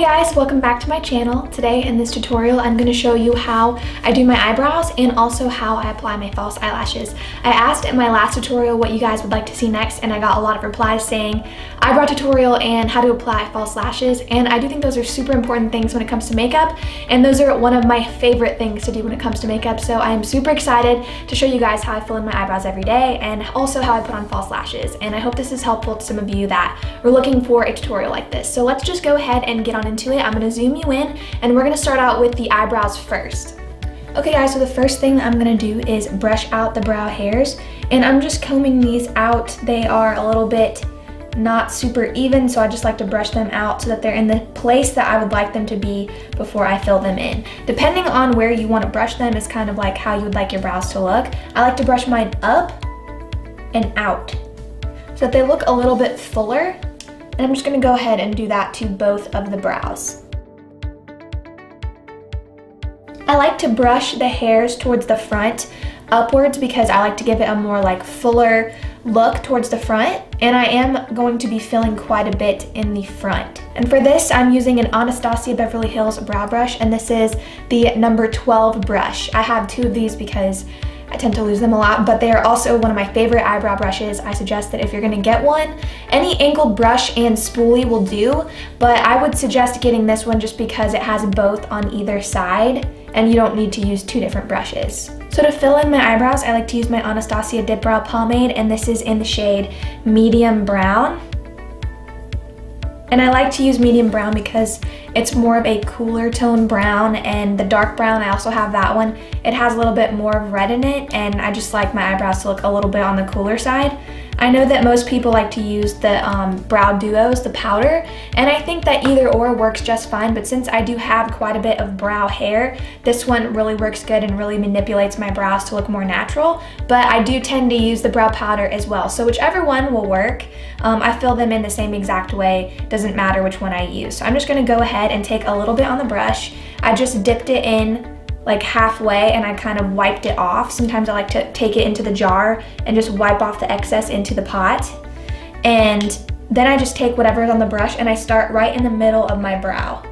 guys, welcome back to my channel. Today in this tutorial I'm going to show you how I do my eyebrows and also how I apply my false eyelashes. I asked in my last tutorial what you guys would like to see next and I got a lot of replies saying eyebrow tutorial and how to apply false lashes, and I do think those are super important things when it comes to makeup, and those are one of my favorite things to do when it comes to makeup. So I am super excited to show you guys how I fill in my eyebrows every day and also how I put on false lashes, and I hope this is helpful to some of you that were looking for a tutorial like this. So let's just go ahead and get on into it. I'm going to zoom you in and we're going to start out with the eyebrows first. Okay guys, so the first thing I'm going to do is brush out the brow hairs, and I'm just combing these out. They are a little bit not super even, so I just like to brush them out so that they're in the place that I would like them to be before I fill them in. Depending on where you want to brush them is kind of like how you would like your brows to look. I like to brush mine up and out so that they look a little bit fuller. And I'm just going to go ahead and do that to both of the brows. I like to brush the hairs towards the front upwards because I like to give it a more like fuller look towards the front, and I am going to be filling quite a bit in the front. And for this I'm using an Anastasia Beverly Hills brow brush, and this is the number 12 brush. I have two of these because I tend to lose them a lot, but they are also one of my favorite eyebrow brushes. I suggest that if you're gonna get one, any angled brush and spoolie will do, but I would suggest getting this one just because it has both on either side and you don't need to use two different brushes. So to fill in my eyebrows, I like to use my Anastasia Dip Brow Pomade, and this is in the shade Medium Brown. And I like to use medium brown because it's more of a cooler tone brown, and the dark brown, I also have that one. It has a little bit more of red in it, and I just like my eyebrows to look a little bit on the cooler side. I know that most people like to use the brow duos, the powder, and I think that either or works just fine, but since I do have quite a bit of brow hair, this one really works good and really manipulates my brows to look more natural, but I do tend to use the brow powder as well, so whichever one will work. I fill them in the same exact way, doesn't matter which one I use. So I'm just going to go ahead and take a little bit on the brush. I just dipped it in like halfway and I kind of wiped it off. Sometimes I like to take it into the jar and just wipe off the excess into the pot. And then I just take whatever is on the brush and I start right in the middle of my brow.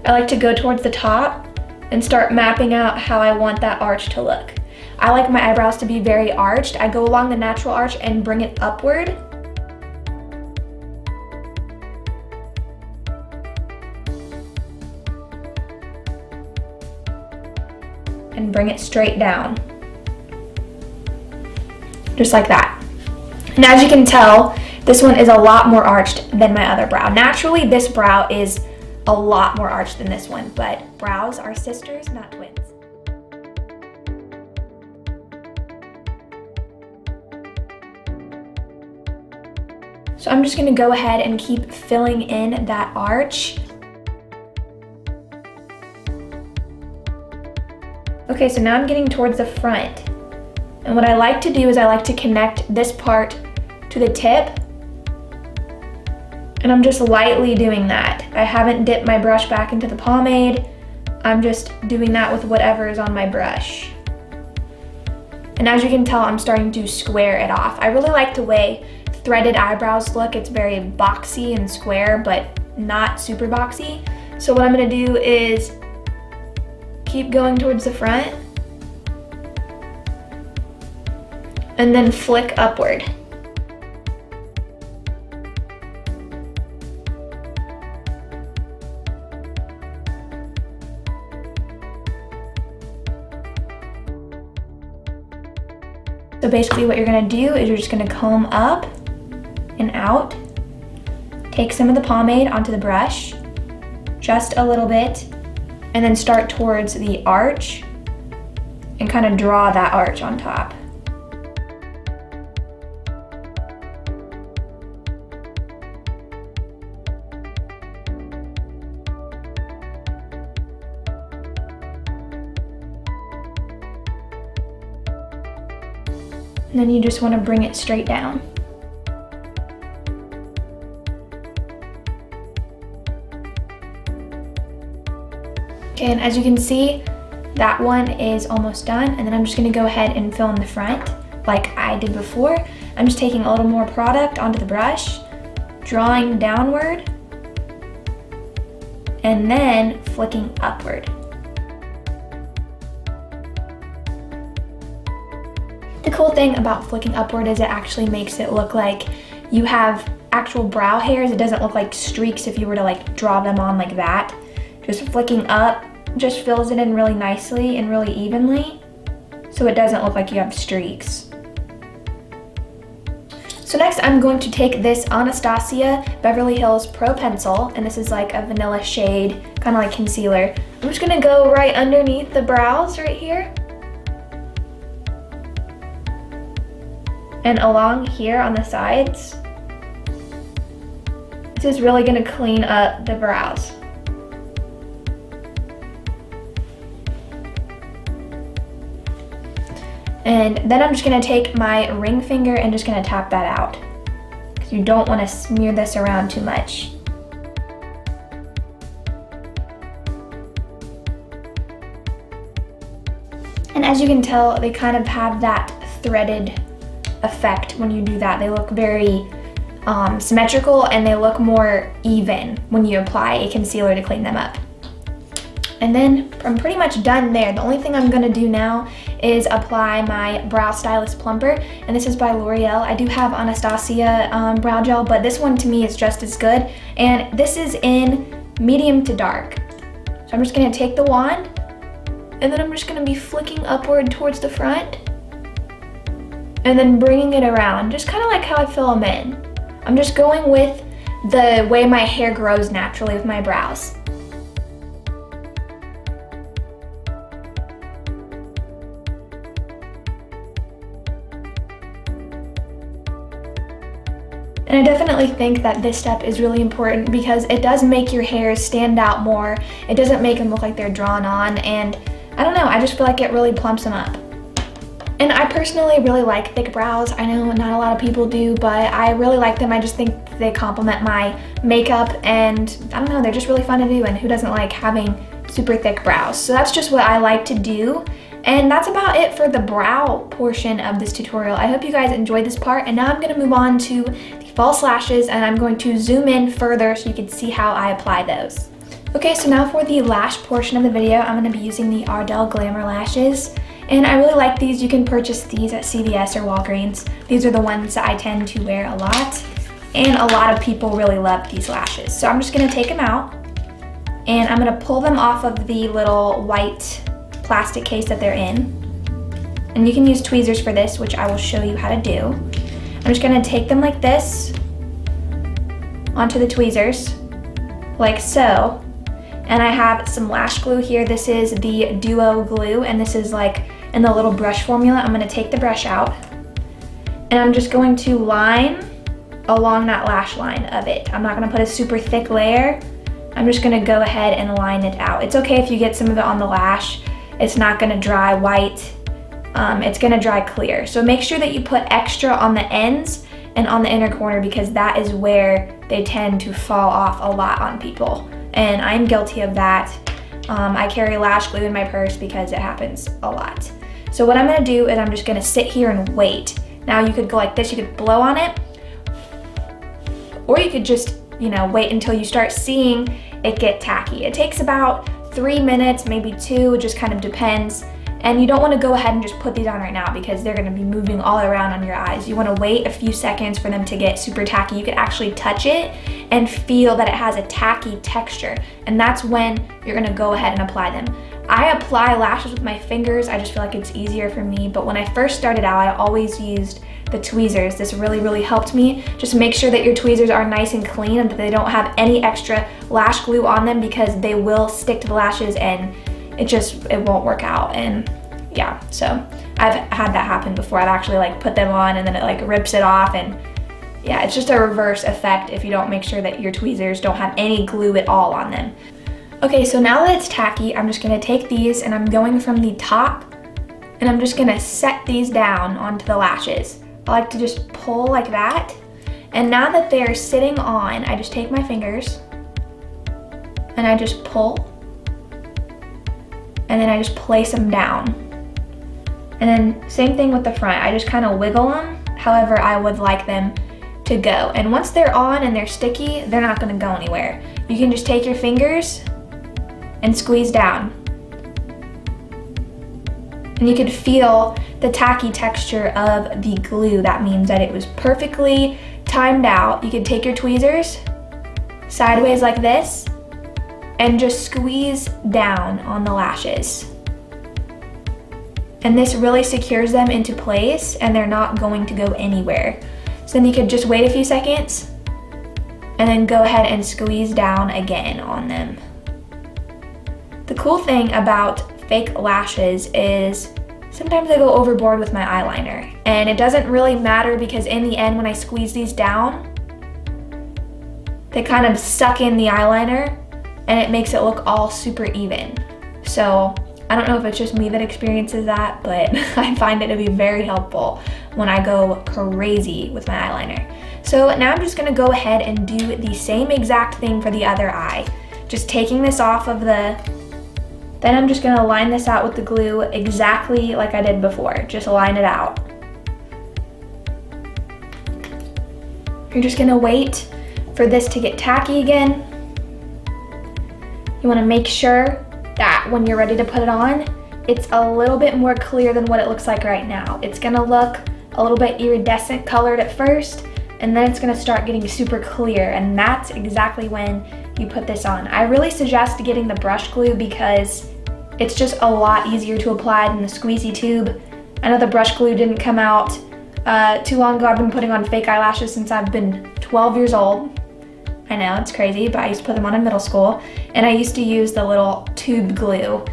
I like to go towards the top and start mapping out how I want that arch to look. I like my eyebrows to be very arched. I go along the natural arch and bring it upward. And bring it straight down. Just like that. And as you can tell, this one is a lot more arched than my other brow. Naturally, this brow is a lot more arched than this one, but brows are sisters, not twins. So I'm just gonna go ahead and keep filling in that arch. Okay, so now I'm getting towards the front. And what I like to do is I like to connect this part to the tip. And I'm just lightly doing that. I haven't dipped my brush back into the pomade. I'm just doing that with whatever is on my brush. And as you can tell, I'm starting to square it off. I really like the way threaded eyebrows look. It's very boxy and square, but not super boxy. So what I'm gonna do is keep going towards the front and then flick upward. So basically what you're gonna do is you're just gonna comb up and out, take some of the pomade onto the brush, just a little bit, and then start towards the arch and kind of draw that arch on top. And then you just want to bring it straight down. Okay, and as you can see, that one is almost done, and then I'm just gonna go ahead and fill in the front like I did before. I'm just taking a little more product onto the brush, drawing downward and then flicking upward. The cool thing about flicking upward is it actually makes it look like you have actual brow hairs. It doesn't look like streaks if you were to like draw them on like that. Just flicking up just fills it in really nicely and really evenly, so it doesn't look like you have streaks. So next I'm going to take this Anastasia Beverly Hills Pro Pencil, and this is like a vanilla shade, kind of like concealer. I'm just gonna go right underneath the brows right here. And along here on the sides. This is really gonna clean up the brows. And then I'm just gonna take my ring finger and just gonna tap that out, because you don't wanna smear this around too much. And as you can tell, they kind of have that threaded effect when you do that. They look very symmetrical, and they look more even when you apply a concealer to clean them up. And then I'm pretty much done there. The only thing I'm gonna do now is apply my Brow Stylist Plumper, and this is by L'Oreal. I do have Anastasia brow gel, but this one to me is just as good, and this is in medium to dark. So I'm just gonna take the wand, and then I'm just gonna be flicking upward towards the front, and then bringing it around, just kind of like how I fill them in. I'm just going with the way my hair grows naturally with my brows. And I definitely think that this step is really important because it does make your hairs stand out more. It doesn't make them look like they're drawn on, and I don't know, I just feel like it really plumps them up. And I personally really like thick brows. I know not a lot of people do, but I really like them. I just think they complement my makeup, and I don't know, they're just really fun to do, and who doesn't like having super thick brows? So that's just what I like to do. And that's about it for the brow portion of this tutorial. I hope you guys enjoyed this part, and now I'm gonna move on to the false lashes, and I'm going to zoom in further so you can see how I apply those. Okay, so now for the lash portion of the video, I'm gonna be using the Ardell Glamour Lashes. And I really like these. You can purchase these at CVS or Walgreens. These are the ones that I tend to wear a lot. And a lot of people really love these lashes. So I'm just gonna take them out, and I'm gonna pull them off of the little white plastic case that they're in. And you can use tweezers for this, which I will show you how to do. I'm just gonna take them like this onto the tweezers, like so. And I have some lash glue here. This is the Duo glue, and this is like in the little brush formula. I'm gonna take the brush out, and I'm just going to line along that lash line of it. I'm not gonna put a super thick layer. I'm just gonna go ahead and line it out. It's okay if you get some of it on the lash. It's not gonna dry white. It's gonna dry clear. So make sure that you put extra on the ends and on the inner corner, because that is where they tend to fall off a lot on people. And I'm guilty of that. I carry lash glue in my purse because it happens a lot. So what I'm gonna do is I'm just gonna sit here and wait. Now you could go like this, you could blow on it, or you could just, wait until you start seeing it get tacky. It takes about 3 minutes, maybe 2, it just kind of depends. And you don't wanna go ahead and just put these on right now because they're gonna be moving all around on your eyes. You wanna wait a few seconds for them to get super tacky. You could actually touch it and feel that it has a tacky texture. And that's when you're gonna go ahead and apply them. I apply lashes with my fingers. I just feel like it's easier for me. But when I first started out, I always used the tweezers. This really, really helped me. Just make sure that your tweezers are nice and clean and that they don't have any extra lash glue on them, because they will stick to the lashes and it won't work out. And yeah, so I've had that happen before. I've actually put them on and then it rips it off, and yeah, it's just a reverse effect if you don't make sure that your tweezers don't have any glue at all on them. Okay, so now that it's tacky, I'm just gonna take these and I'm going from the top, and I'm just gonna set these down onto the lashes. I like to just pull like that. And now that they're sitting on, I just take my fingers and I just pull, and then I just place them down. And then same thing with the front. I just kind of wiggle them however I would like them to go. And once they're on and they're sticky, they're not gonna go anywhere. You can just take your fingers and squeeze down. And you could feel the tacky texture of the glue. That means that it was perfectly timed out. You could take your tweezers sideways like this and just squeeze down on the lashes. And this really secures them into place and they're not going to go anywhere. So then you could just wait a few seconds and then go ahead and squeeze down again on them. The cool thing about fake lashes is sometimes I go overboard with my eyeliner, and it doesn't really matter because in the end when I squeeze these down, they kind of suck in the eyeliner and it makes it look all super even. So I don't know if it's just me that experiences that, but I find it to be very helpful when I go crazy with my eyeliner. So now I'm just gonna go ahead and do the same exact thing for the other eye. Just taking this off of then I'm just gonna line this out with the glue exactly like I did before. Just line it out. You're just gonna wait for this to get tacky again. You wanna make sure that when you're ready to put it on, it's a little bit more clear than what it looks like right now. It's gonna look a little bit iridescent colored at first, and then it's gonna start getting super clear, and that's exactly when you put this on. I really suggest getting the brush glue because it's just a lot easier to apply than the squeezy tube. I know the brush glue didn't come out too long ago. I've been putting on fake eyelashes since I've been 12 years old. I know, it's crazy, but I used to put them on in middle school, and I used to use the little tube glue,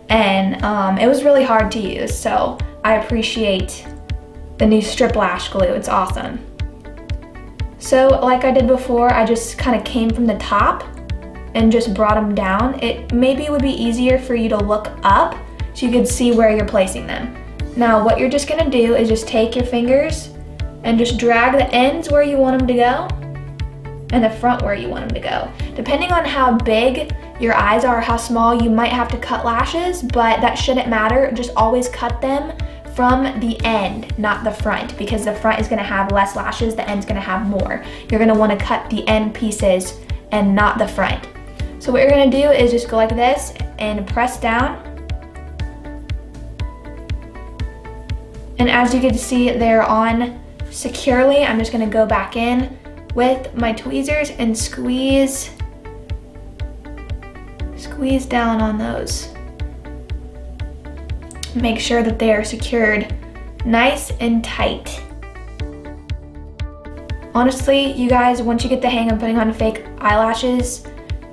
and it was really hard to use, so I appreciate the new strip lash glue. It's awesome. So like I did before, I just kind of came from the top and just brought them down. Maybe it would be easier for you to look up so you could see where you're placing them. Now what you're just gonna do is just take your fingers and just drag the ends where you want them to go and the front where you want them to go. Depending on how big your eyes are or how small, you might have to cut lashes, but that shouldn't matter. Just always cut them from the end, not the front, because the front is gonna have less lashes, the end's gonna have more. You're gonna wanna cut the end pieces and not the front. So what you're gonna do is just go like this and press down. And as you can see, they're on securely. I'm just gonna go back in with my tweezers and squeeze down on those. Make sure that they are secured nice and tight. Honestly, you guys, once you get the hang of putting on fake eyelashes,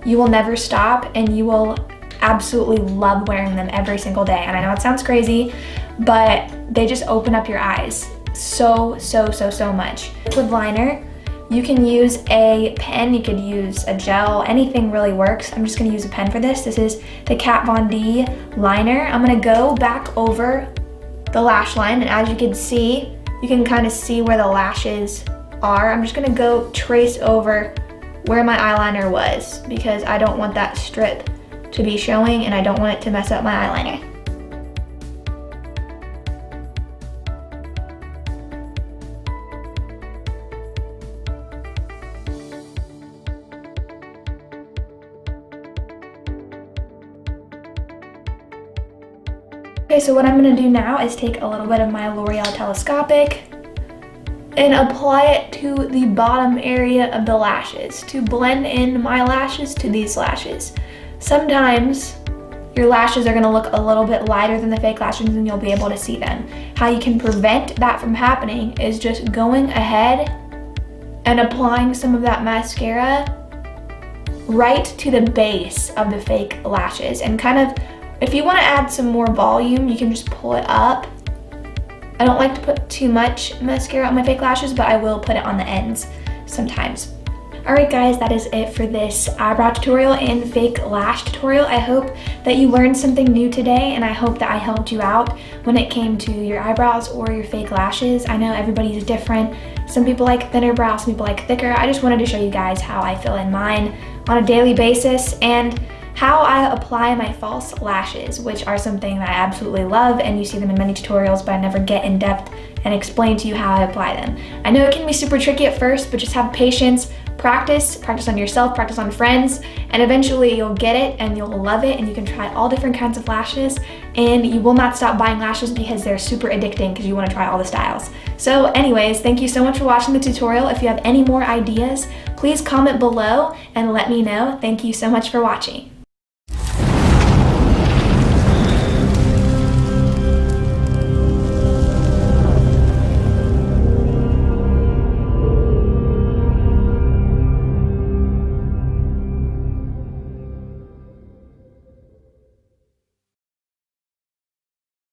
you will never stop and you will absolutely love wearing them every single day. And I know it sounds crazy, but they just open up your eyes so much. Liquid liner, you can use a pen, you could use a gel, anything really works. I'm just gonna use a pen for this. This is the Kat Von D liner. I'm gonna go back over the lash line, and as you can see, you can kind of see where the lashes are. I'm just gonna go trace over where my eyeliner was because I don't want that strip to be showing and I don't want it to mess up my eyeliner. Okay, so what I'm gonna do now is take a little bit of my L'Oreal Telescopic and apply it to the bottom area of the lashes to blend in my lashes to these lashes. Sometimes your lashes are gonna look a little bit lighter than the fake lashes and you'll be able to see them. How you can prevent that from happening is just going ahead and applying some of that mascara right to the base of the fake lashes, and kind of, if you want to add some more volume, you can just pull it up. I don't like to put too much mascara on my fake lashes, but I will put it on the ends sometimes. Alright guys, that is it for this eyebrow tutorial and fake lash tutorial. I hope that you learned something new today, and I hope that I helped you out when it came to your eyebrows or your fake lashes. I know everybody's different. Some people like thinner brows, some people like thicker. I just wanted to show you guys how I fill in mine on a daily basis, and how I apply my false lashes, which are something that I absolutely love, and you see them in many tutorials, but I never get in depth and explain to you how I apply them. I know it can be super tricky at first, but just have patience, practice on yourself, practice on friends, and eventually you'll get it and you'll love it, and you can try all different kinds of lashes, and you will not stop buying lashes because they're super addicting because you want to try all the styles. So anyways, thank you so much for watching the tutorial. If you have any more ideas, please comment below and let me know. Thank you so much for watching.